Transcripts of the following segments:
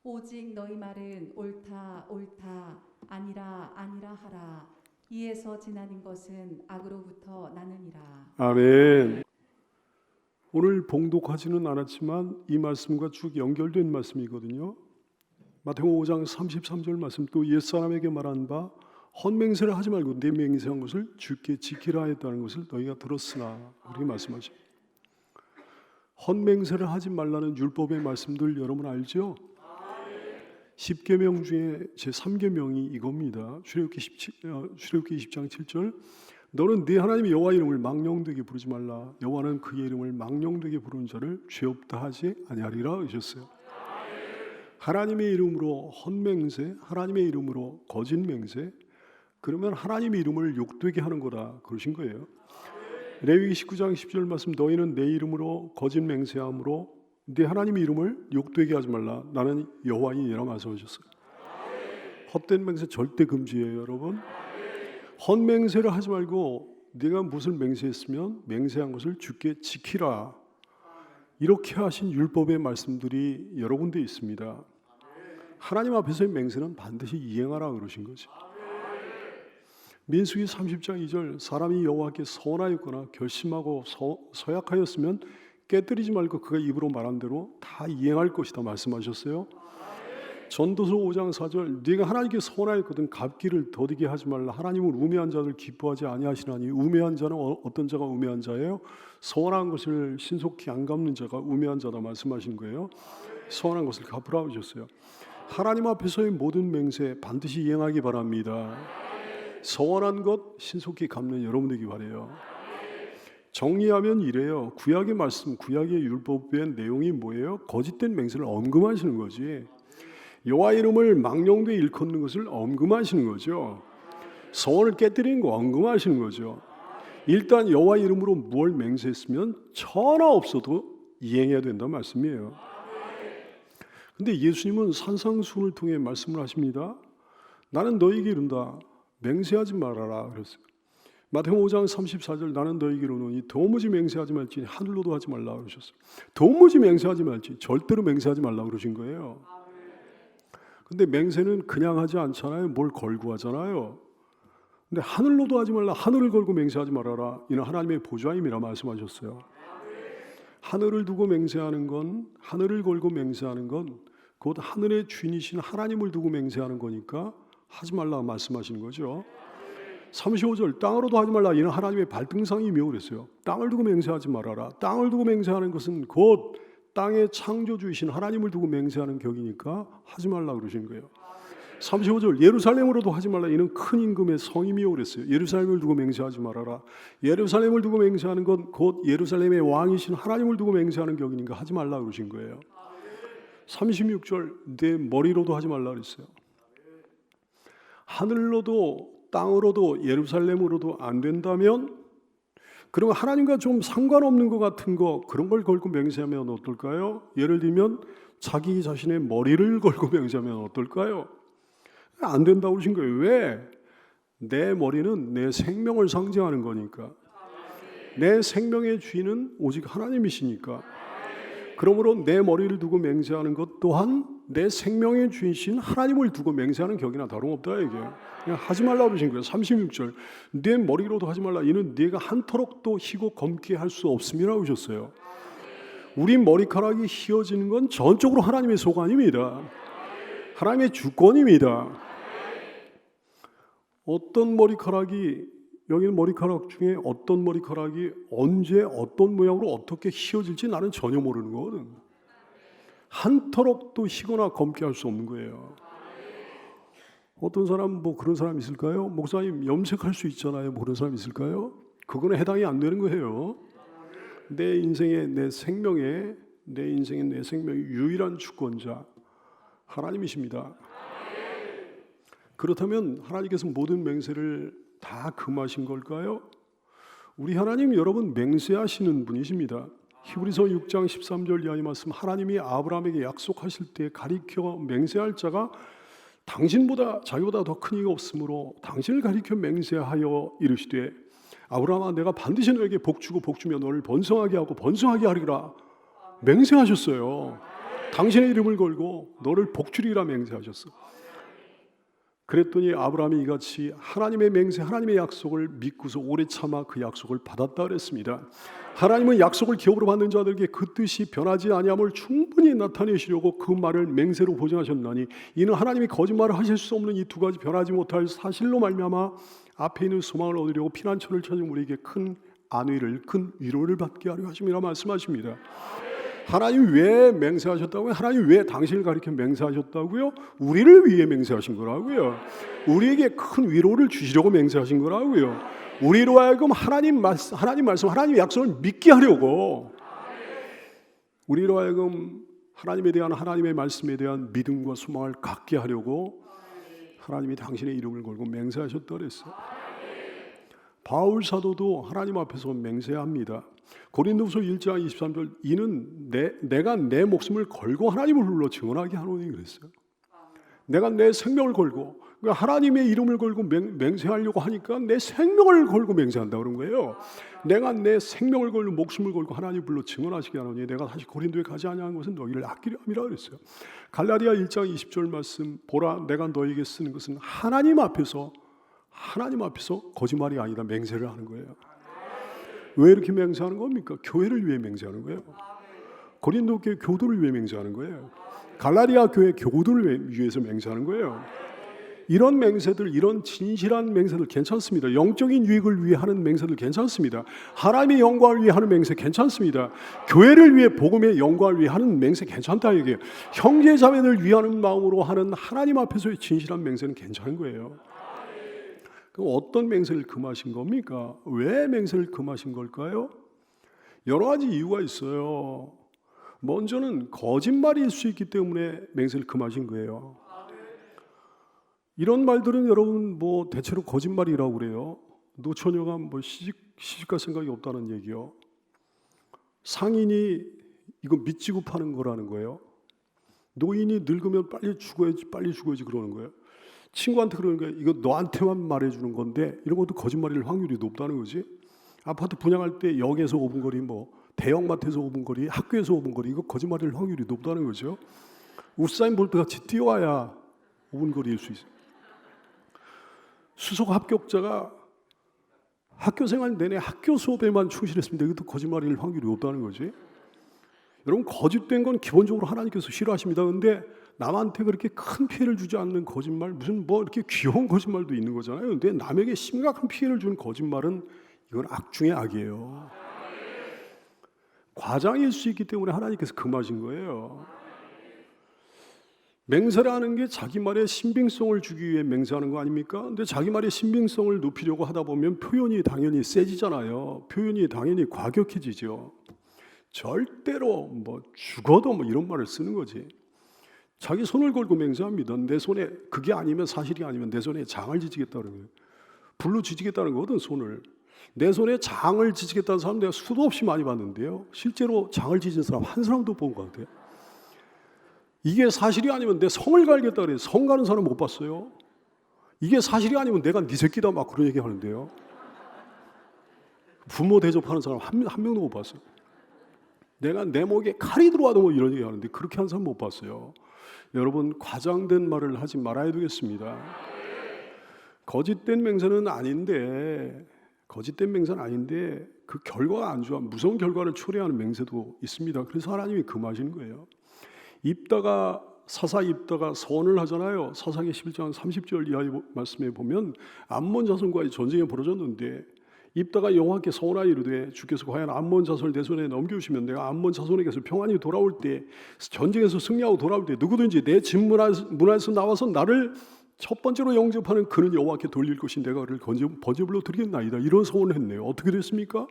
오직 너희 말은 옳다 옳다 아니라 아니라 하라. 이에서 지나는 것은 악으로부터 나느니라. 아멘. 오늘 봉독하지는 않았지만 이 말씀과 쭉 연결된 말씀이거든요. 마태복음 5장 33절 말씀, 또 옛사람에게 말한 바 헛맹세를 하지 말고 내 맹세한 것을 주께 지키라 했다는 것을 너희가 들었으나, 그렇게 말씀하죠. 헛맹세를 하지 말라는 율법의 말씀들 여러분 알죠? 10계명 중에 제 3계명이 이겁니다. 출애굽기 20장 7절, 너는 네 하나님 여호와 이름을 망령되게 부르지 말라. 여호와는 그의 이름을 망령되게 부르는 자를 죄 없다 하지 아니하리라 하셨어요. 하나님의 이름으로 헛맹세, 하나님의 이름으로 거짓맹세, 그러면 하나님의 이름을 욕되게 하는 거다 그러신 거예요. 레위기 19장 10절 말씀, 너희는 내 이름으로 거짓맹세함으로 네 하나님의 이름을 욕되게 하지 말라. 나는 여호와이니라 말씀하셨어요. 헛된 맹세 절대 금지예요, 여러분. 헛맹세를 하지 말고 네가 무엇을 맹세했으면 맹세한 것을 주께 지키라. 이렇게 하신 율법의 말씀들이 여러 군데 있습니다. 하나님 앞에서의 맹세는 반드시 이행하라 그러신 거죠. 민수기 30장 2절, 사람이 여호와께 서원하였거나 결심하고 서약하였으면 깨뜨리지 말고 그가 입으로 말한 대로 다 이행할 것이다 말씀하셨어요. 전도서 5장 4절, 네가 하나님께 서원하였거든 갚기를 더디게 하지 말라. 하나님은 우매한 자들 기뻐하지 아니하시나니. 우매한 자는 어떤 자가 우매한 자예요? 서원한 것을 신속히 안 갚는 자가 우매한 자다 말씀하신 거예요. 서원한 것을 갚으라 하셨어요. 하나님 앞에서의 모든 맹세 반드시 이행하기 바랍니다. 서원한 것 신속히 갚는 여러분 되기 바라요. 정리하면 이래요. 구약의 말씀, 구약의 율법의 내용이 뭐예요? 거짓된 맹세를 엄금하시는 거지. 여호와 이름을 망령되이 일컫는 것을 엄금하시는 거죠. 서원을 깨뜨리는 거 엄금하시는 거죠. 일단 여호와 이름으로 뭘 맹세했으면 천하 없어도 이행해야 된다는 말씀이에요. 근데 예수님은 산상수훈을 통해 말씀을 하십니다. 나는 너희에게 이른다. 맹세하지 말아라 그랬어요. 마태복음 5장 34절, 나는 너희에게 이르노니 도무지 맹세하지 말지 하늘로도 하지 말라 그러셨어요. 도무지 맹세하지 말지, 절대로 맹세하지 말라 그러신 거예요. 근데 맹세는 그냥 하지 않잖아요. 뭘 걸고 하잖아요. 근데 하늘로도 하지 말라, 하늘을 걸고 맹세하지 말아라. 이는 하나님의 보좌임이라 말씀하셨어요. 하늘을 두고 맹세하는 건, 하늘을 걸고 맹세하는 건 곧 하늘의 주인이신 하나님을 두고 맹세하는 거니까 하지 말라 말씀하시는 거죠. 35절, 땅으로도 하지 말라. 이는 하나님의 발등상이며 그랬어요. 땅을 두고 맹세하지 말아라. 땅을 두고 맹세하는 것은 곧 땅의 창조주이신 하나님을 두고 맹세하는 격이니까 하지 말라 그러신 거예요. 35절, 예루살렘으로도 하지 말라. 이는 큰 임금의 성이며 그랬어요. 예루살렘을 두고 맹세하지 말아라. 예루살렘을 두고 맹세하는 건 곧 예루살렘의 왕이신 하나님을 두고 맹세하는 격이니까 하지 말라 그러신 거예요. 36절, 내 머리로도 하지 말라 그랬어요. 하늘로도 땅으로도 예루살렘으로도 안 된다면, 그러면 하나님과 좀 상관없는 것 같은 거, 그런 걸 걸고 맹세하면 어떨까요? 예를 들면 자기 자신의 머리를 걸고 맹세하면 어떨까요? 안 된다고 그러신 거예요. 왜? 내 머리는 내 생명을 상징하는 거니까. 내 생명의 주인은 오직 하나님이시니까. 그러므로 내 머리를 두고 맹세하는 것 또한 내 생명의 주인이신 하나님을 두고 맹세하는 격이나 다름없다 이게. 그냥 하지 말라고 그러신 거예요. 36절, 내 머리로도 하지 말라. 이는 네가 한터럭도 희고 검게 할 수 없음이라고 하셨어요. 우리 머리카락이 휘어지는 건 전적으로 하나님의 소관입니다. 하나님의 주권입니다. 어떤 머리카락이, 여기는 머리카락 중에 어떤 머리카락이 언제 어떤 모양으로 어떻게 휘어질지 나는 전혀 모르는 거거든. 한터럭도 희거나 검게 할 수 없는 거예요. 어떤 사람 뭐 그런 사람 있을까요? 목사님 염색할 수 있잖아요. 뭐 그런 사람 있을까요? 그거는 해당이 안 되는 거예요. 내 인생의 내 생명의 유일한 주권자 하나님이십니다. 그렇다면 하나님께서 모든 맹세를 다 금하신 걸까요? 우리 하나님 여러분 맹세하시는 분이십니다. 히브리서 6장 13절 이하의 말씀, 하나님이 아브라함에게 약속하실 때 가리켜 맹세할 자가 당신보다 자기보다 더 큰 이가 없으므로 당신을 가리켜 맹세하여 이르시되 아브라함아 내가 반드시 너에게 복주고 복주며 너를 번성하게 하고 번성하게 하리라 맹세하셨어요. 당신의 이름을 걸고 너를 복주리라 맹세하셨어. 그랬더니 아브라함이 이같이 하나님의 맹세, 하나님의 약속을 믿고서 오래 참아 그 약속을 받았다 그랬습니다. 하나님은 약속을 기업으로 받는 자들에게 그 뜻이 변하지 아니함을 충분히 나타내시려고 그 말을 맹세로 보증하셨나니 이는 하나님이 거짓말을 하실 수 없는 이 두 가지 변하지 못할 사실로 말미암아 앞에 있는 소망을 얻으려고 피난처를 찾은 우리에게 큰 안위를, 큰 위로를 받게 하려 하심이라 말씀하십니다. 하나님 왜 맹세하셨다고요? 하나님 왜 당신을 가리켜 맹세하셨다고요? 우리를 위해 맹세하신 거라고요. 우리에게 큰 위로를 주시려고 맹세하신 거라고요. 우리로 하여금 하나님 말씀, 하나님 약속을 믿게 하려고, 우리로 하여금 하나님에 대한, 하나님의 말씀에 대한 믿음과 소망을 갖게 하려고 하나님이 당신의 이름을 걸고 맹세하셨다 그랬어요. 바울 사도도 하나님 앞에서 맹세합니다. 고린도후서 1장 23절, 이는 내가 내 목숨을 걸고 하나님을 불러 증언하게 하노니 그랬어요. 내가 내 생명을 걸고, 그러니까 하나님의 이름을 걸고 맹세하려고 하니까 내 생명을 걸고 맹세한다 그런 거예요. 내가 내 생명을 걸고 목숨을 걸고 하나님을 불러 증언하시게 하노니 내가 다시 고린도에 가지 아니한 것은 너희를 아끼려 함이라 그랬어요. 갈라디아 1장 20절 말씀, 보라 내가 너희에게 쓰는 것은 하나님 앞에서 거짓말이 아니라 맹세를 하는 거예요. 왜 이렇게 맹세하는 겁니까? 교회를 위해 맹세하는 거예요. 고린도 교회 교도를 위해 맹세하는 거예요. 갈라디아 교회 교도를 위해서 맹세하는 거예요. 이런 맹세들, 이런 진실한 맹세들 괜찮습니다. 영적인 유익을 위해 하는 맹세들 괜찮습니다. 하나님의 영광을 위해 하는 맹세 괜찮습니다. 교회를 위해, 복음의 영광을 위해 하는 맹세 괜찮다 이게. 형제 자매들 위하는 마음으로 하는 하나님 앞에서의 진실한 맹세는 괜찮은 거예요. 그럼 어떤 맹세를 금하신 겁니까? 왜 맹세를 금하신 걸까요? 여러 가지 이유가 있어요. 먼저는 거짓말일 수 있기 때문에 맹세를 금하신 거예요. 이런 말들은 여러분 뭐 대체로 거짓말이라고 그래요. 노처녀가 뭐 시집갈 생각이 없다는 얘기요. 상인이 이거 밑지고 파는 거라는 거예요. 노인이 늙으면 빨리 죽어야지 그러는 거예요. 친구한테 그러는 거예요. 이거 너한테만 말해주는 건데, 이런 것도 거짓말일 확률이 높다는 거지. 아파트 분양할 때 역에서 5분 거리, 뭐 대형마트에서 5분 거리, 학교에서 5분 거리, 이거 거짓말일 확률이 높다는 거죠. 우사인 볼트 같이 뛰어와야 5분 거리일 수 있어요. 수석 합격자가 학교 생활 내내 학교 수업에만 충실했습니다. 이것도 거짓말일 확률이 높다는 거지. 여러분, 거짓된 건 기본적으로 하나님께서 싫어하십니다. 그런데 남한테 그렇게 큰 피해를 주지 않는 거짓말, 무슨 뭐 이렇게 귀여운 거짓말도 있는 거잖아요. 그런데 남에게 심각한 피해를 주는 거짓말은 이건 악 중의 악이에요. 과장일 수 있기 때문에 하나님께서 금하신 거예요. 맹세를 하는 게 자기 말에 신빙성을 주기 위해 맹세하는 거 아닙니까? 근데 자기 말의 신빙성을 높이려고 하다 보면 표현이 당연히 세지잖아요. 표현이 당연히 과격해지죠. 절대로 뭐 죽어도 뭐 이런 말을 쓰는 거지. 자기 손을 걸고 맹세합니다. 내 손에 그게 아니면, 사실이 아니면 내 손에 장을 지지겠다는 거예요. 불로 지지겠다는 거거든, 손을. 내 손에 장을 지지겠다는 사람 내가 수도 없이 많이 봤는데요. 실제로 장을 지진 사람 한 사람도 본 것 같아요. 이게 사실이 아니면 내 성을 갈겠다 그래요. 성 가는 사람 못 봤어요. 이게 사실이 아니면 내가 네 새끼다 막 그런 얘기 하는데요. 부모 대접하는 사람 한 명도 못 봤어요. 내가 내 목에 칼이 들어와도 뭐 이런 얘기 하는데 그렇게 하는 사람 못 봤어요. 여러분, 과장된 말을 하지 말아야 되겠습니다. 거짓된 맹세는 아닌데 그 결과가 안 좋아, 무서운 결과를 초래하는 맹세도 있습니다. 그래서 하나님이 금하시는 거예요. 사사 입다가 선을 하잖아요. 사사기 11장 30절 이하의 말씀에 보면 암몬 자손과의 전쟁이 벌어졌는데 입다가 여호와께 서원하여 이르되 주께서 과연 암몬 자손을 내 손에 넘겨주시면 내가 암몬 자손에게서 평안히 돌아올 때, 전쟁에서 승리하고 돌아올 때 누구든지 내 집 문화에서 나와서 나를 첫 번째로 영접하는 그는 여호와께 돌릴 것이 내가 그를 번제물로 드리겠나이다. 이런 서원을 했네요. 어떻게 됐습니까?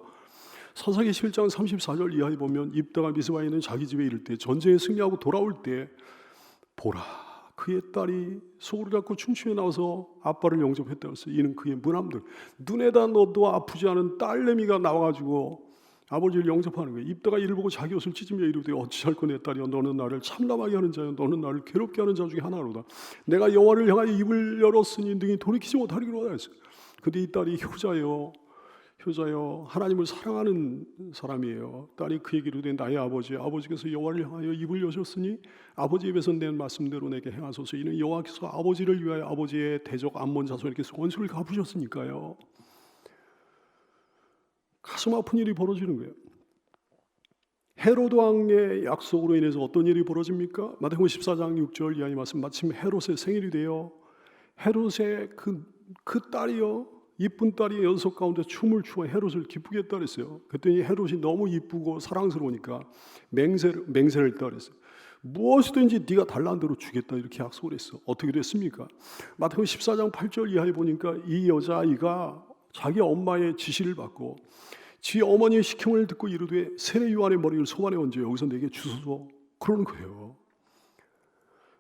사사기 11장 34절 이하에 보면 입다가 미스바에 있는 자기 집에 이를 때, 전쟁에 승리하고 돌아올 때 보라, 그의 딸이 소를 갖고 춤추며 나와서 아빠를 영접했다고 했어요. 이는 그의 무남들, 눈에다 넣어도 아프지 않은 딸내미가 나와가지고 아버지를 영접하는 거예요. 입다가 이를 보고 자기 옷을 찢으며 이르되 어찌할꼬 내 딸이여, 너는 나를 참담하게 하는 자여, 너는 나를 괴롭게 하는 자 중에 하나로다. 내가 여호와를 향하여 입을 열었으니 능히 돌이키지 못하리로다 했어요. 근데 이 딸이 효자요, 효자여 하나님을 사랑하는 사람이에요. 딸이 그에게 이르되 나의 아버지께서 여호와를 향하여 입을 여셨으니 아버지 입에서 낸 말씀대로 내게 행하소서. 이는 여호와께서 아버지를 위하여 아버지의 대적 암몬 자손에게서 원수를 갚으셨으니까요. 가슴 아픈 일이 벌어지는 거예요. 헤로드 왕의 약속으로 인해서 어떤 일이 벌어집니까? 마태복음 14장 6절 이하의 말씀, 마침 헤롯의 생일이 돼요. 헤롯의 그 딸이요, 이쁜 딸이 연속 가운데 춤을 추어 헤롯을 기쁘게 했다 그랬어요. 그랬더니 헤롯이 너무 이쁘고 사랑스러우니까 맹세를 했다 그랬어요. 무엇이든지 네가 달라는 대로 주겠다 이렇게 약속을 했어. 어떻게 됐습니까? 마태복음 14장 8절 이하에 보니까 이 여자아이가 자기 엄마의 지시를 받고 지 어머니의 시킴을 듣고 이르되 세례 요한의 머리를 손안에 얹어 여기서 내게 주소서 그러는 거예요.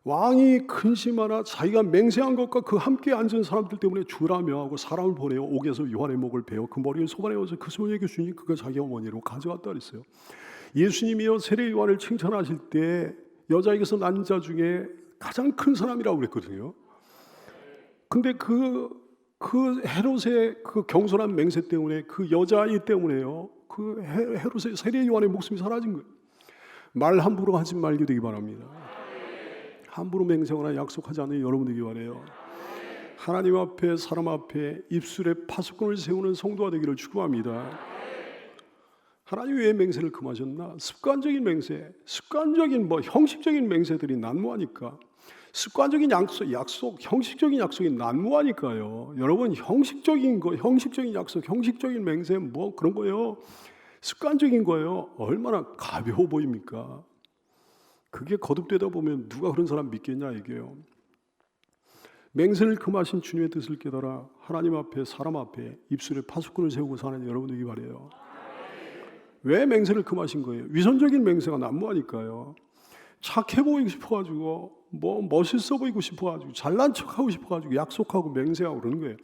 왕이 근심하나 자기가 맹세한 것과 그 함께 앉은 사람들 때문에 주라 명하고 사람을 보내어 옥에서 요한의 목을 베어 그 머리를 손안에 얹어 그 소녀에게 주니 그가 자기 어머니로 가져갔다 그랬어요. 예수님이요 세례 요한을 칭찬하실 때 여자에게서 난 자 중에 가장 큰 사람이라고 그랬거든요. 근데 그 헤롯의 그 경솔한 맹세 때문에 그 여자아이 때문에요. 그 헤롯의 세례 요한의 목숨이 사라진 거예요. 말 함부로 하지 말게 되기 바랍니다. 함부로 맹세하거나 약속하지 않는 여러분 되기 바라요. 하나님 앞에 사람 앞에 입술에 파수꾼을 세우는 성도가 되기를 축원합니다. 하나님 왜 맹세를 금하셨나? 습관적인 맹세, 습관적인 형식적인 맹세들이 난무하니까. 습관적인 약속, 형식적인 약속이 난무하니까요. 여러분 형식적인 약속, 형식적인 맹세 그런 거예요. 습관적인 거예요. 얼마나 가벼워 보입니까? 그게 거듭되다 보면 누가 그런 사람 믿겠냐 이게요. 맹세를 금하신 주님의 뜻을 깨달아 하나님 앞에 사람 앞에 입술에 파수꾼을 세우고 사는 여러분 되기 바라요. 왜 맹세를 금하신 거예요? 위선적인 맹세가 난무하니까요. 착해 보이고 싶어가지고 멋있어 보이고 싶어가지고 잘난 척하고 싶어가지고 약속하고 맹세하고 그러는 거예요.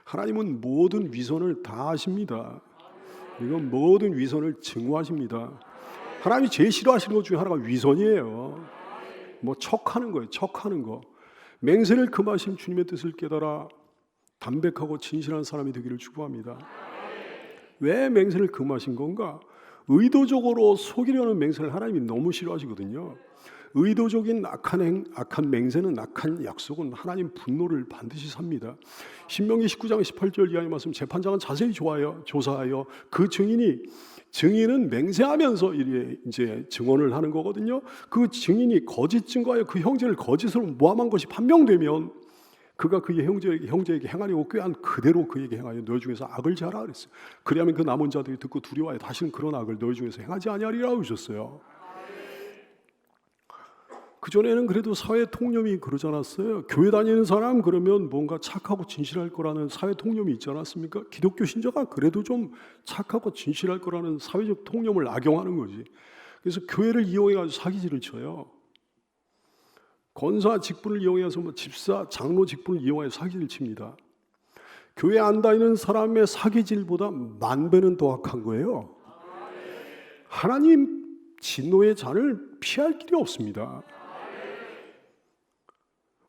하나님은 모든 위선을 다 아십니다. 이건 모든 위선을 증오하십니다. 하나님이 제일 싫어하시는 것 중에 하나가 위선이에요. 척하는 거예요. 척하는 거. 맹세를 금하신 주님의 뜻을 깨달아 담백하고 진실한 사람이 되기를 축복합니다. 왜 맹세를 금하신 건가? 의도적으로 속이려는 맹세를 하나님이 너무 싫어하시거든요. 의도적인 악한 맹세는, 악한 약속은 하나님 분노를 반드시 삽니다. 신명기 19장 18절 이하의 말씀, 재판장은 자세히 조사하여 그 증인은 맹세하면서 이제 증언을 하는 거거든요. 그 증인이 거짓 증거하여 그 형제를 거짓으로 모함한 것이 판명되면 그가 그의 형제에게 행하려고 꾀한 그대로 그에게 행하여 너희 중에서 악을 제하라 그랬어요. 그리하면 그 남은 자들이 듣고 두려워하여 다시는 그런 악을 너희 중에서 행하지 아니하리라 하셨어요. 그전에는 그래도 사회 통념이 그러지 않았어요. 교회 다니는 사람 그러면 뭔가 착하고 진실할 거라는 사회 통념이 있지 않았습니까? 기독교 신자가 그래도 좀 착하고 진실할 거라는 사회적 통념을 악용하는 거지. 그래서 교회를 이용해가지고 사기질을 쳐요. 권사 직분을 이용해서 집사, 장로 직분을 이용하여 사기를 칩니다. 교회 안 다니는 사람의 사기질보다 10,000배는 더 악한 거예요. 하나님 진노의 잔을 피할 길이 없습니다.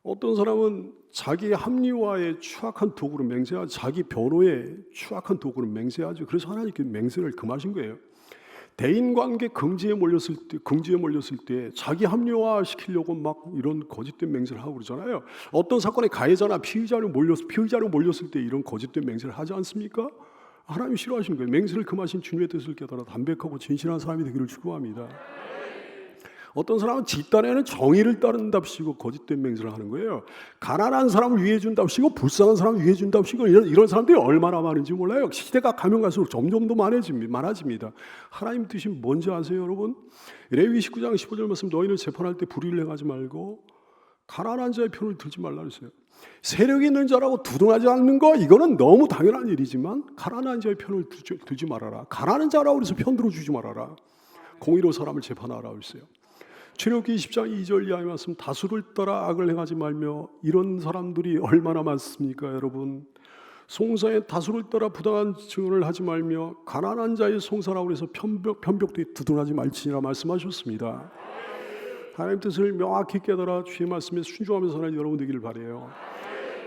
어떤 사람은 자기 합리화의 추악한 도구로 맹세하죠. 자기 변호의 추악한 도구로 맹세하죠. 그래서 하나님께 맹세를 금하신 거예요. 대인관계 긍지에 몰렸을 때 자기 합리화 시키려고 막 이런 거짓된 맹세를 하고 그러잖아요. 어떤 사건의 가해자나 피의자로 몰렸을 때 이런 거짓된 맹세를 하지 않습니까? 하나님이 싫어하시는 거예요. 맹세를 금하신 주님의 뜻을 깨달아 담백하고 진실한 사람이 되기를 축복합니다. 어떤 사람은 집단에는 정의를 따른답시고 거짓된 맹세를 하는 거예요. 가난한 사람을 위해 준답시고 불쌍한 사람을 위해 준답시고 이런 사람들이 얼마나 많은지 몰라요. 시대가 가면 갈수록 점점 더 많아집니다. 하나님 뜻이 뭔지 아세요, 여러분? 레위기 19장 15절 말씀, 너희는 재판할 때 불의를 행하지 말고 가난한 자의 편을 들지 말라 그랬어요. 세력 있는 자라고 두둔하지 않는 거 이거는 너무 당연한 일이지만 가난한 자의 편을 들지 말아라. 가난한 자라고 해서 편 들어주지 말아라. 공의로 사람을 재판하라 그랬어요. 출애굽기 20장 2절 이하의 말씀, 다수를 따라 악을 행하지 말며. 이런 사람들이 얼마나 많습니까, 여러분? 송사의 다수를 따라 부당한 증언을 하지 말며 가난한 자의 송사라고 해서 편벽되이 두둔하지 말지니라 말씀하셨습니다. 하나님 뜻을 명확히 깨달아 주의 말씀에 순종하면서 사는 여러분 되기를 바라요.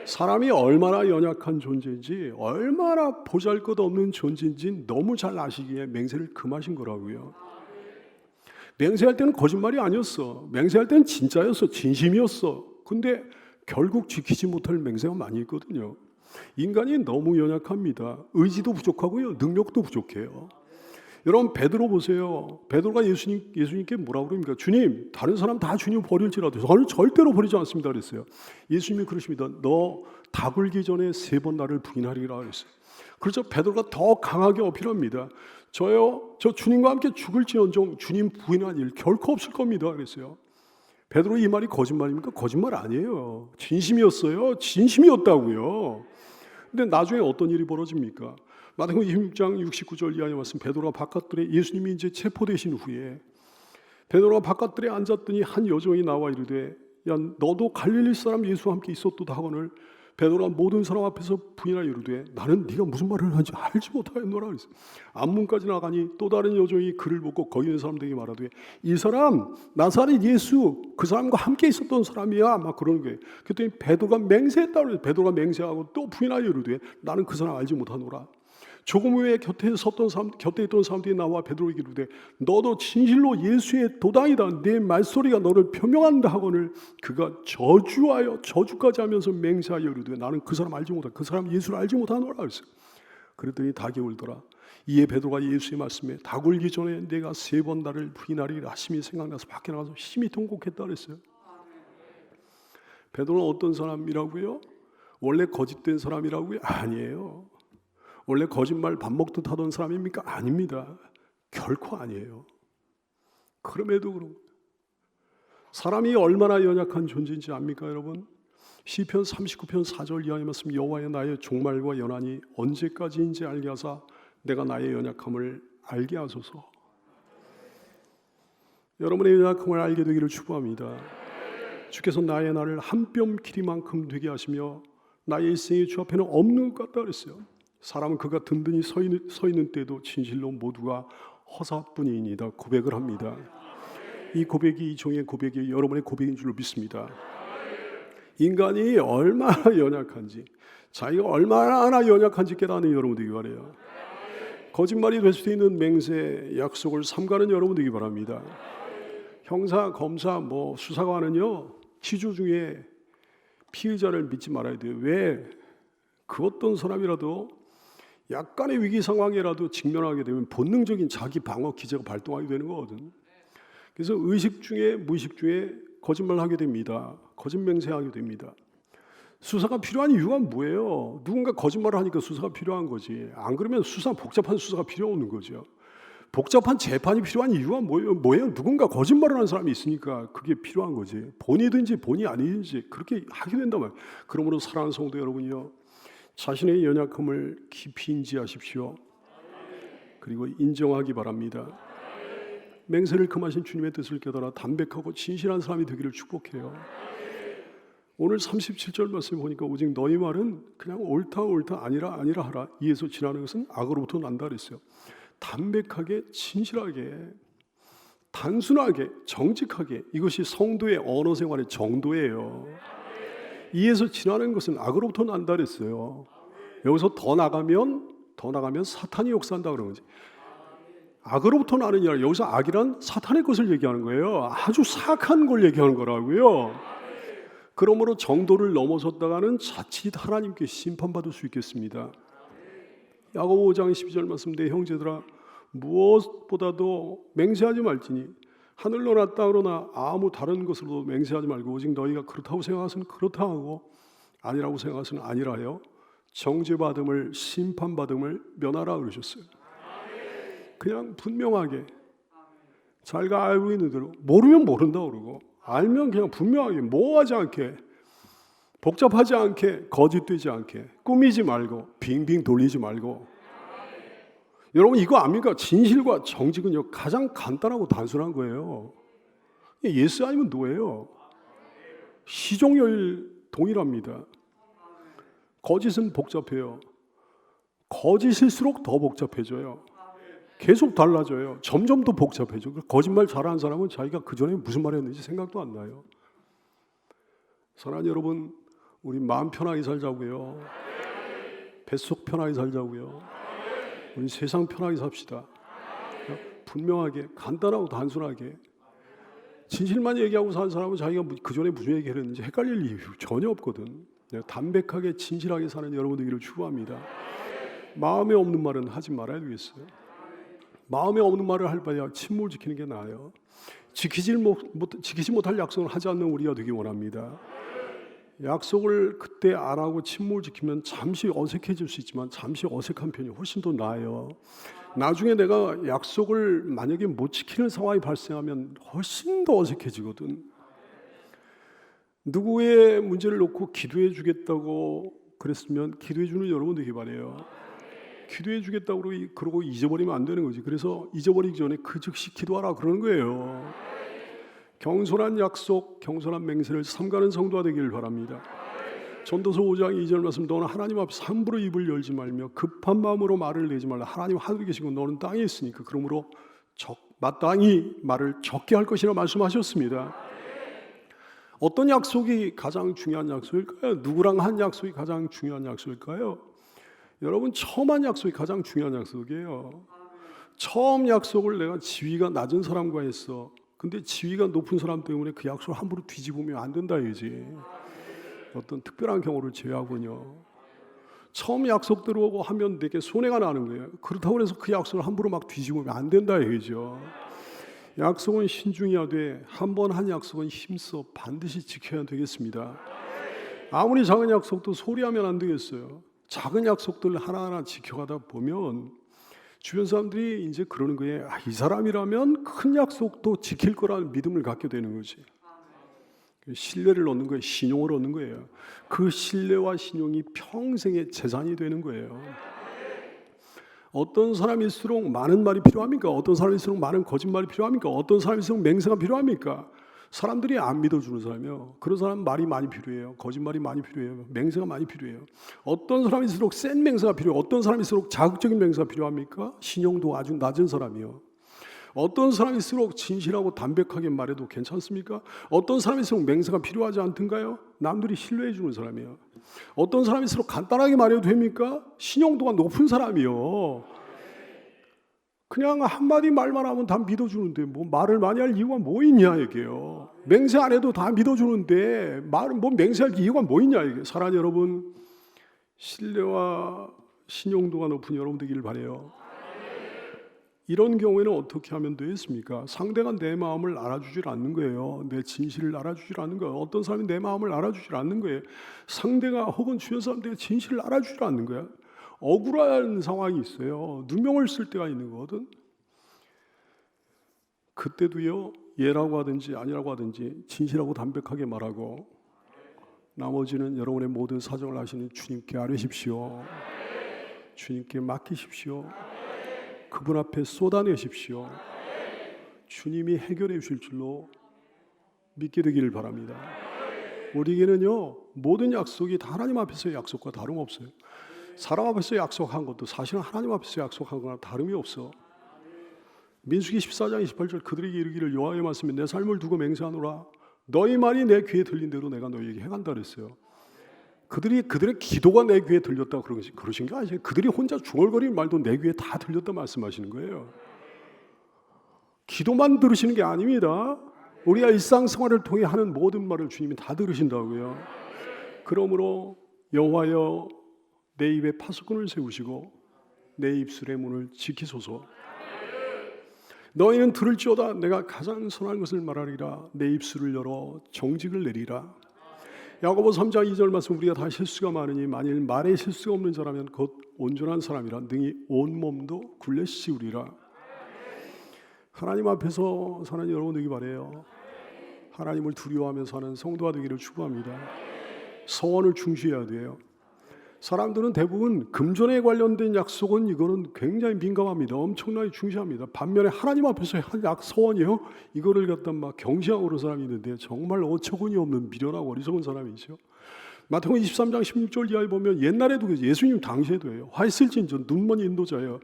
사람이 얼마나 연약한 존재인지, 얼마나 보잘것없는 존재인지 너무 잘 아시기에 맹세를 금하신 거라고요. 맹세할 때는 거짓말이 아니었어. 맹세할 때는 진짜였어. 진심이었어. 근데 결국 지키지 못할 맹세가 많이 있거든요. 인간이 너무 연약합니다. 의지도 부족하고요. 능력도 부족해요. 여러분 베드로 보세요. 베드로가 예수님께 뭐라고 그럽니까? 주님, 다른 사람 다 주님 버릴지라도 저는 절대로 버리지 않습니다 그랬어요. 예수님이 그러십니다. 너 다 굴기 전에 3번 나를 부인하리라 그랬어요. 그래서 베드로가 더 강하게 어필합니다. 저 주님과 함께 죽을지언정 주님 부인한 일 결코 없을 겁니다 그랬어요. 베드로 이 말이 거짓말입니까? 거짓말 아니에요. 진심이었어요. 진심이었다고요. 근데 나중에 어떤 일이 벌어집니까? 마태복음 26장 69절 이하에 말씀, 베드로가 바깥들에 예수님이 이제 체포되신 후에 베드로가 바깥들에 앉았더니 한 여종이 나와 이르되 야 너도 갈릴리 사람 예수와 함께 있었도다 하거늘 베드로가 모든 사람 앞에서 부인하여 이르되 나는 네가 무슨 말을 하는지 알지 못하였노라 그랬어요. 앞문까지 나가니 또 다른 여종이 그를 보고 거기 있는 사람들에게 말하되 이 사람 나사렛 예수 그 사람과 함께 있었던 사람이야 막 그러는 거예요. 그랬더니 베드로가 맹세했다 그래요. 베드로가 맹세하고 또 부인하여 이르되 나는 그 사람 알지 못하노라. 조금 후에 곁에 있던 사람들이 나와 베드로에게 이르되 너도 진실로 예수의 도당이다. 내 말소리가 너를 표명한다 하거늘 그가 저주하여 저주까지 하면서 맹세하여 이르되 나는 그 사람 알지 못하 그 사람 예수를 알지 못하노라 그랬어요. 그랬더니 닭이 울더라. 이에 베드로가 예수의 말씀에 닭 울기 전에 내가 3번 나를 부인하리라 하심이 생각나서 밖에 나가서 심히 통곡했다 그랬어요. 베드로는 어떤 사람이라고요? 원래 거짓된 사람이라고요? 아니에요. 원래 거짓말 밥 먹듯 하던 사람입니까? 아닙니다. 결코 아니에요. 그럼에도 그런 사람이 얼마나 연약한 존재인지 압니까 여러분? 시편 39편 4절 이하의 말씀 여호와여 나의 종말과 연한이 언제까지인지 알게 하사 내가 나의 연약함을 알게 하소서. 여러분의 연약함을 알게 되기를 축복합니다. 주께서 나의 날을 한 뼘 길이만큼 되게 하시며 나의 일생이 주 앞에는 없는 것 같다 그랬어요. 사람은 그가 든든히 서 있는 때도 진실로 모두가 허사뿐이니이다 고백을 합니다. 이 고백이 이 종의 고백이 여러분의 고백인 줄로 믿습니다. 인간이 얼마나 연약한지 자기가 얼마나 연약한지 깨닫는 여러분 되기 바라요. 거짓말이 될 수 있는 맹세 약속을 삼가는 여러분 되기 바랍니다. 형사 검사 수사관은요 취조 중에 피의자를 믿지 말아야 돼요. 왜? 그 어떤 사람이라도 약간의 위기 상황이라도 직면하게 되면 본능적인 자기 방어 기제가 발동하게 되는 거거든. 그래서 의식 중에 무의식 중에 거짓말하게 됩니다. 거짓 맹세하게 됩니다. 수사가 필요한 이유가 뭐예요? 누군가 거짓말을 하니까 수사가 필요한 거지. 안 그러면 복잡한 수사가 필요 없는 거죠. 복잡한 재판이 필요한 이유가 뭐예요? 누군가 거짓말을 하는 사람이 있으니까 그게 필요한 거지. 본이든지 본이 아니든지 그렇게 하게 된단 말이에요. 그러므로 사랑하는 성도 여러분이요, 자신의 연약함을 깊이 인지하십시오. 그리고 인정하기 바랍니다. 맹세를 금하신 주님의 뜻을 깨달아 담백하고 진실한 사람이 되기를 축복해요. 오늘 37절 말씀 보니까 오직 너희 말은 그냥 옳다 아니라 하라. 이에서 지나는 것은 악으로부터 난다 그랬어요. 담백하게 진실하게 단순하게 정직하게, 이것이 성도의 언어 생활의 정도예요. 이에서 지나는 것은 악으로부터 난다 그랬어요. 여기서 더 나가면 사탄이 역사한다 그런 거지. 악으로부터 나는 일, 여기서 악이란 사탄의 것을 얘기하는 거예요. 아주 사악한 걸 얘기하는 거라고요. 그러므로 정도를 넘어섰다가는 자칫 하나님께 심판받을 수 있겠습니다. 야고보 5장 12절 말씀, 내 형제들아 무엇보다도 맹세하지 말지니 하늘로나 땅으로나 아무 다른 것으로도 맹세하지 말고 오직 너희가 그렇다고 생각하서는 그렇다 하고 아니라고 생각하서는 아니라 하여 정죄받음을 심판받음을 면하라 그러셨어요. 그냥 분명하게 자기가 알고 있는 대로, 모르면 모른다 그러고 알면 그냥 분명하게 모호하지 않게 복잡하지 않게 거짓되지 않게 꾸미지 말고 빙빙 돌리지 말고. 여러분 이거 압니까? 진실과 정직은요 가장 간단하고 단순한 거예요. 예스 아니면 노예요. 시종일 동일합니다. 거짓은 복잡해요. 거짓일수록 더 복잡해져요. 계속 달라져요. 점점 더 복잡해져. 거짓말 잘하는 사람은 자기가 그전에 무슨 말을 했는지 생각도 안 나요. 사랑하는 여러분, 우리 마음 편하게 살자고요. 뱃속 편하게 살자고요. 우리 세상 편하게 삽시다. 분명하게, 간단하고 단순하게. 진실만 얘기하고 사는 사람은 자기가 그 전에 무슨 얘기를 했는지 헷갈릴 이유 전혀 없거든. 담백하게 진실하게 사는 여러분 되기를 축복합니다. 마음에 없는 말은 하지 말아야 되겠어요. 마음에 없는 말을 할 바에야 침묵을 지키는 게 나아요. 지키지 못할 약속을 하지 않는 우리가 되기 원합니다. 약속을 그때 안 하고 침묵을 지키면 잠시 어색해질 수 있지만 잠시 어색한 편이 훨씬 더 나아요. 나중에 내가 약속을 만약에 못 지키는 상황이 발생하면 훨씬 더 어색해지거든. 누구의 문제를 놓고 기도해 주겠다고 그랬으면 기도해 주는 여러분 되기 바라요. 기도해 주겠다고 그러고 잊어버리면 안 되는 거지. 그래서 잊어버리기 전에 그 즉시 기도하라 그러는 거예요. 경솔한 약속, 경솔한 맹세를 삼가는 성도가 되기를 바랍니다. 전도서 5장 2절 말씀, 너는 하나님 앞에서 함부로 입을 열지 말며 급한 마음으로 말을 내지 말라. 하나님 하늘에 계시고 너는 땅에 있으니까 그러므로 마땅히 말을 적게 할 것이라 말씀하셨습니다. 어떤 약속이 가장 중요한 약속일까요? 누구랑 한 약속이 가장 중요한 약속일까요? 여러분, 처음 한 약속이 가장 중요한 약속이에요. 처음 약속을 내가 지위가 낮은 사람과 했어. 근데 지위가 높은 사람 때문에 그 약속을 함부로 뒤집으면 안 된다 이거지. 어떤 특별한 경우를 제외하군요. 처음 약속대로 하면 내게 손해가 나는 거예요. 그렇다고 해서 그 약속을 함부로 막 뒤집으면 안 된다 이거죠. 약속은 신중해야 돼. 한 번 한 약속은 힘써 반드시 지켜야 되겠습니다. 아무리 작은 약속도 소리하면 안 되겠어요. 작은 약속들 하나하나 지켜가다 보면 주변 사람들이 이제 그러는 거예요. 이 사람이라면 큰 약속도 지킬 거라는 믿음을 갖게 되는 거지. 신뢰를 얻는 거예요. 신용을 얻는 거예요. 그 신뢰와 신용이 평생의 재산이 되는 거예요. 어떤 사람일수록 많은 말이 필요합니까? 어떤 사람일수록 많은 거짓말이 필요합니까? 어떤 사람일수록 맹세가 필요합니까? 사람들이 안 믿어주는 사람이요. 그런 사람은 말이 많이 필요해요. 거짓말이 많이 필요해요. 맹세가 많이 필요해요. 어떤 사람일수록 센 맹세가 필요해요. 어떤 사람일수록 자극적인 맹세가 필요합니까? 신용도 아주 낮은 사람이요. 어떤 사람일수록 진실하고 담백하게 말해도 괜찮습니까? 어떤 사람일수록 맹세가 필요하지 않던가요? 남들이 신뢰해 주는 사람이요. 어떤 사람일수록 간단하게 말해도 됩니까? 신용도가 높은 사람이요. 그냥 한마디 말만 하면 다 믿어주는데 뭐 말을 많이 할 이유가 뭐 있냐 이게요. 맹세 안 해도 다 믿어주는데 말은 뭐 맹세할 이유가 뭐 있냐 이게. 사랑하는 여러분, 신뢰와 신용도가 높은 여러분 되기를 바라요. 이런 경우에는 어떻게 하면 되겠습니까? 상대가 내 마음을 알아주질 않는 거예요. 내 진실을 알아주질 않는 거예요. 어떤 사람이 내 마음을 알아주질 않는 거예요. 상대가 혹은 주변 사람들의 진실을 알아주질 않는 거야. 억울한 상황이 있어요. 누명을 쓸 때가 있는 거거든. 그때도요, 예라고 하든지 아니라고 하든지 진실하고 담백하게 말하고 나머지는 여러분의 모든 사정을 아시는 주님께 아뢰십시오. 주님께 맡기십시오. 그분 앞에 쏟아내십시오. 주님이 해결해 주실 줄로 믿게 되기를 바랍니다. 우리에게는요, 모든 약속이 다 하나님 앞에서의 약속과 다름없어요. 사람 앞에서 약속한 것도 사실은 하나님 앞에서 약속한 거랑 다름이 없어. 민수기 14장 28절, 그들에게 이르기를 여호와의 말씀에 내 삶을 두고 맹세하노라. 너희 말이 내 귀에 들린 대로 내가 너희에게 행한다 그랬어요. 그들의 기도가 내 귀에 들렸다고 그러신 게 아니에요. 그들이 혼자 중얼거리는 말도 내 귀에 다 들렸다 말씀하시는 거예요. 기도만 들으시는 게 아닙니다. 우리가 일상생활을 통해 하는 모든 말을 주님이 다 들으신다고요. 그러므로 여호와여, 내 입에 파수꾼을 세우시고 내 입술의 문을 지키소서. 너희는 들을지어다 내가 가장 선한 것을 말하리라. 내 입술을 열어 정직을 내리라. 야고보 3장 2절 말씀, 우리가 다 실수가 많으니 만일 말에 실수가 없는 자라면 곧 온전한 사람이라 능히 온 몸도 굴려 씌우리라. 하나님 앞에서 사는 여러분 되기 바라요. 하나님을 두려워하며 사는 성도가 되기를 축복합니다. 서원을 충실해야 돼요. 사람들은 대부분 금전에 관련된 약속은 이거는 굉장히 민감합니다. 엄청나게 중시합니다. 반면에 하나님 앞에서 한 서원이요, 이거를 갖다 막 경시하고 그런 사람이 있는데 정말 어처구니 없는 미련하고 어리석은 사람이죠. 마태복음 23장 16절 이하에 보면 옛날에도 예수님 당시에도요. 화 있을진저 눈먼 인도자예요.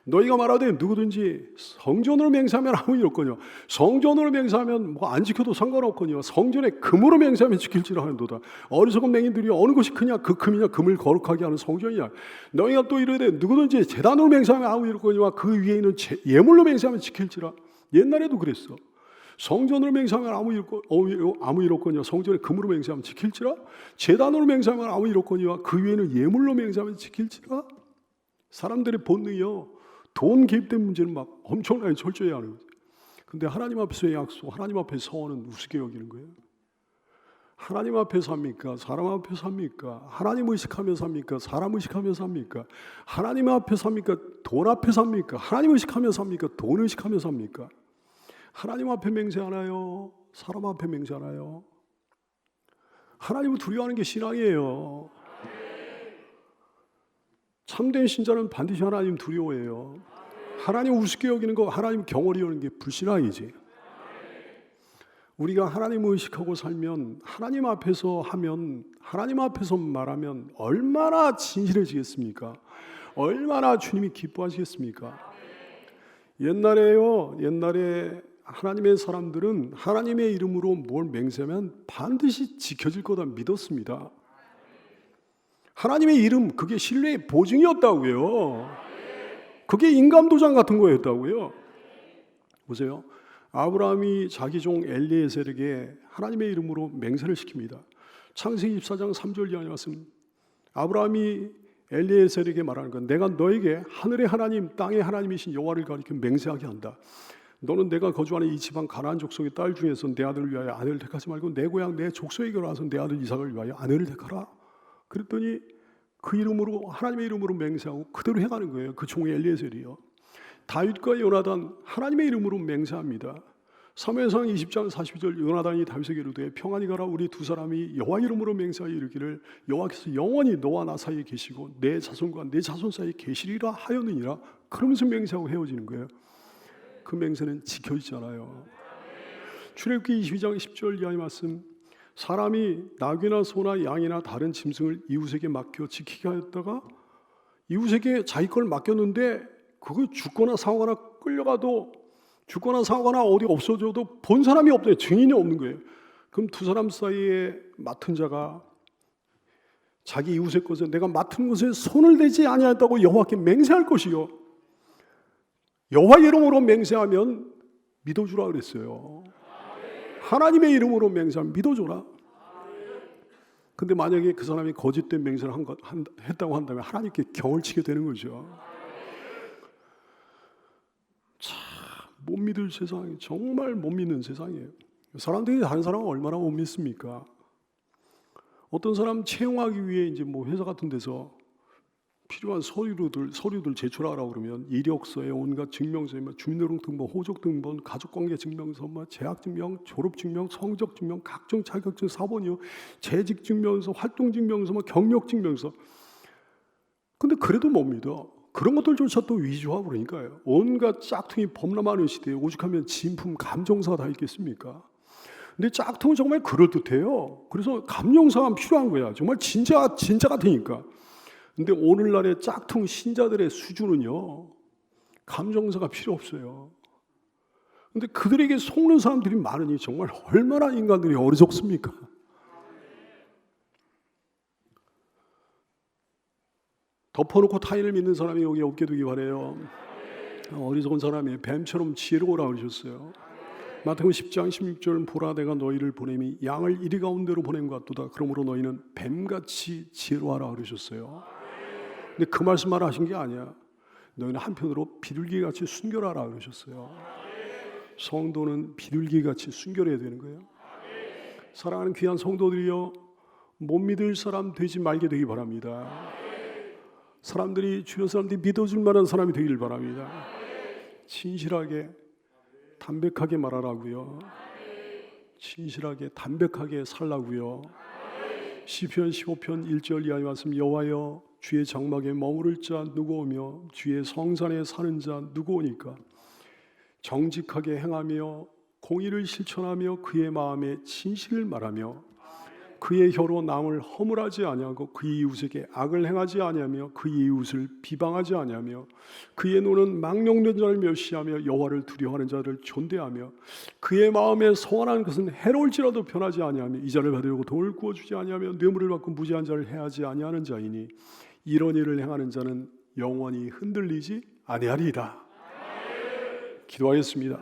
너희가 말하되 누구든지 성전으로 맹세하면 아무 일 없거니와 성전으로 맹세하면 뭐 안 지켜도 상관없거니와 성전에 금으로 맹세하면 지킬지라 하는도다. 어리석은 맹인들이 어느 것이 크냐 그 금이냐 금을 거룩하게 하는 성전이냐. 너희가 또 이르되 누구든지 제단으로 맹세하면 아무 일 없거니와 그 위에 있는 예물로 맹세하면 지킬지라. 옛날에도 그랬어. 성전으로 맹세하면 아무 일 없거니와 성전에 금으로 맹세하면 지킬지라. 제단으로 맹세하면 아무 일 없거니와 그 위에는 예물로 맹세하면 지킬지라. 사람들의 본능이요, 돈 개입된 문제는 막 엄청나게 철저히 하는 거죠. 근데 하나님 앞에서의 약속, 하나님 앞에서 서원은 우습게 여기는 거예요. 하나님 앞에 삽니까? 사람 앞에 삽니까? 하나님 의식하며 삽니까? 사람 의식하며 삽니까? 하나님 앞에 삽니까? 돈 앞에 삽니까? 하나님 의식하며 삽니까? 돈 의식하며 삽니까? 하나님 앞에 맹세하나요? 사람 앞에 맹세하나요? 하나님을 두려워하는 게 신앙이에요. 참된 신자는 반드시 하나님 두려워해요. 하나님 우습게 여기는 거, 하나님 경홀히 여기는 게 불신앙이지. 우리가 하나님을 의식하고 살면, 하나님 앞에서 하면, 하나님 앞에서 말하면 얼마나 진실해지겠습니까? 얼마나 주님이 기뻐하시겠습니까? 옛날에 하나님의 사람들은 하나님의 이름으로 뭘 맹세하면 반드시 지켜질 거다 믿었습니다. 하나님의 이름, 그게 신뢰의 보증이었다고요. 그게 인감도장 같은 거였다고요. 보세요. 아브라함이 자기 종 엘리에셀에게 하나님의 이름으로 맹세를 시킵니다. 창세기 24장 3절 이하의 말씀. 아브라함이 엘리에셀에게 말하는 건, 내가 너에게 하늘의 하나님, 땅의 하나님이신 여호와를 가리켜 맹세하게 한다. 너는 내가 거주하는 이 지방 가나안 족속의 딸 중에서 내 아들을 위하여 아내를 택하지 말고 내 고향 내 족속에게 와서 내 아들 이삭을 위하여 아내를 택하라. 그랬더니 그 이름으로, 하나님의 이름으로 맹세하고 그대로 행하는 거예요. 그 종의 엘리에셀이요. 다윗과 요나단 하나님의 이름으로 맹세합니다. 사무엘상 20장 42절, 요나단이 다윗에게 이르되 평안히 가라. 우리 두 사람이 여호와 이름으로 맹세하여 이르기를 여호와께서 영원히 너와 나 사이에 계시고 내 자손과 내 자손 사이에 계시리라 하였느니라. 그러면서 맹세하고 헤어지는 거예요. 그 맹세는 지켜지잖아요. 출애굽기 22장 10절 이하의 말씀. 사람이 나귀나 소나 양이나 다른 짐승을 이웃에게 맡겨 지키게 하였다가 이웃에게 자기 걸 맡겼는데 그거 죽거나 상하거나 끌려가도, 죽거나 상하거나 어디 없어져도 본 사람이 없어요. 증인이 없는 거예요. 그럼 두 사람 사이에 맡은 자가 자기 이웃의 것에 내가 맡은 것에 손을 대지 아니하였다고 여호와께 맹세할 것이요. 여호와 이름으로 맹세하면 믿어주라 그랬어요. 하나님의 이름으로 맹세하면 믿어줘라. 근데 만약에 그 사람이 거짓된 맹세를 했다고 한다면 하나님께 경을 치게 되는 거죠. 참 못 믿을 세상이, 정말 못 믿는 세상이에요. 사람들이 다른 사람을 얼마나 못 믿습니까? 어떤 사람 채용하기 위해 이제 뭐 회사 같은 데서 필요한 서류들 제출하라고 그러면 이력서에 온갖 증명서에 주민등록등본, 호적등본, 가족관계 증명서, 재학증명, 졸업증명, 성적증명, 각종 자격증, 사본이요, 재직증명서, 활동증명서, 경력증명서. 근데 그래도 못 믿어. 그런 것들조차 또 위조하고 그러니까요. 온갖 짝퉁이 범람하는 시대에 오죽하면 진품, 감정사가 다 있겠습니까? 근데 짝퉁은 정말 그럴듯해요. 그래서 감정사가 필요한 거야. 정말 진짜 같으니까. 근데 오늘날의 짝퉁 신자들의 수준은요, 감정사가 필요 없어요. 근데 그들에게 속는 사람들이 많으니 정말 얼마나 인간들이 어리석습니까? 덮어놓고 타인을 믿는 사람이 여기 없게 되기 바라요. 어리석은 사람이 뱀처럼 지혜로우라 그러셨어요. 마태복음 10장 16절, 보라 내가 너희를 보냄이 양을 이리 가운데로 보낸 것 같도다. 그러므로 너희는 뱀같이 지혜로워하라 그러셨어요. 근데 그 말씀만 하신 게 아니야. 너희는 한편으로 비둘기같이 순결하라 그러셨어요. 성도는 비둘기같이 순결해야 되는 거예요. 사랑하는 귀한 성도들이여, 못 믿을 사람 되지 말게 되기 바랍니다. 사람들이, 주변 사람들이 믿어줄 만한 사람이 되기를 바랍니다. 진실하게, 담백하게 말하라고요. 진실하게, 담백하게 살라고요. 시편 15편 1절 이하의 말씀. 여호와여, 주의 장막에 머무를 자 누구 오며 주의 성산에 사는 자 누구 오니까. 정직하게 행하며 공의를 실천하며 그의 마음에 진실을 말하며 그의 혀로 남을 허물하지 아니하고 그의 이웃에게 악을 행하지 아니하며 그의 이웃을 비방하지 아니하며 그의 눈은 망령된 자를 멸시하며 여호와를 두려워하는 자를 존대하며 그의 마음에 소원하는 것은 해로울지라도 변하지 아니하며 이자를 받으려고 돈을 구워주지 아니하며 뇌물을 받고 무지한 자를 해하지 아니하는 자이니 이런 일을 행하는 자는 영원히 흔들리지 아니하리이다. 기도하겠습니다.